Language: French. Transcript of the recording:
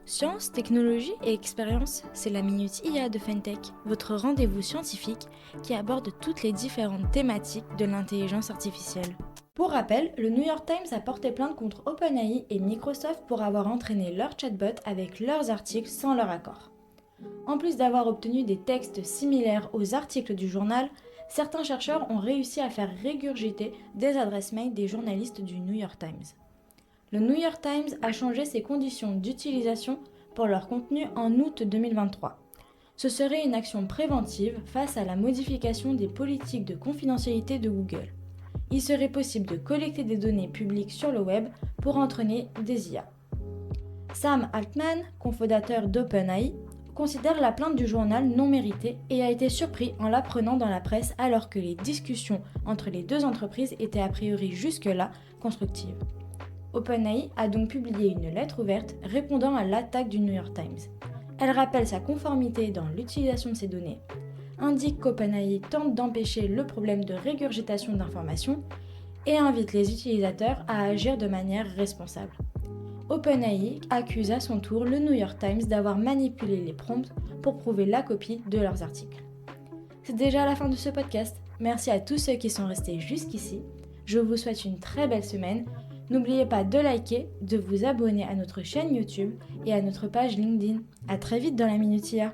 Science, technologie et expérience, c'est la Minute IA de Fentech, votre rendez-vous scientifique qui aborde toutes les différentes thématiques de l'intelligence artificielle. Pour rappel, le New York Times a porté plainte contre OpenAI et Microsoft pour avoir entraîné leur chatbot avec leurs articles sans leur accord. En plus d'avoir obtenu des textes similaires aux articles du journal, certains chercheurs ont réussi à faire régurgiter des adresses mail des journalistes du New York Times. Le New York Times a changé ses conditions d'utilisation pour leur contenu en août 2023. Ce serait une action préventive face à la modification des politiques de confidentialité de Google. Il serait possible de collecter des données publiques sur le web pour entraîner des IA. Sam Altman, cofondateur d'OpenAI, considère la plainte du journal non méritée et a été surpris en l'apprenant dans la presse alors que les discussions entre les deux entreprises étaient a priori jusque-là constructives. OpenAI a donc publié une lettre ouverte répondant à l'attaque du New York Times. Elle rappelle sa conformité dans l'utilisation de ces données, indique qu'OpenAI tente d'empêcher le problème de régurgitation d'informations et invite les utilisateurs à agir de manière responsable. OpenAI accuse à son tour le New York Times d'avoir manipulé les prompts pour prouver la copie de leurs articles. C'est déjà la fin de ce podcast. Merci à tous ceux qui sont restés jusqu'ici. Je vous souhaite une très belle semaine. N'oubliez pas de liker, de vous abonner à notre chaîne YouTube et à notre page LinkedIn. À très vite dans la Minute IA.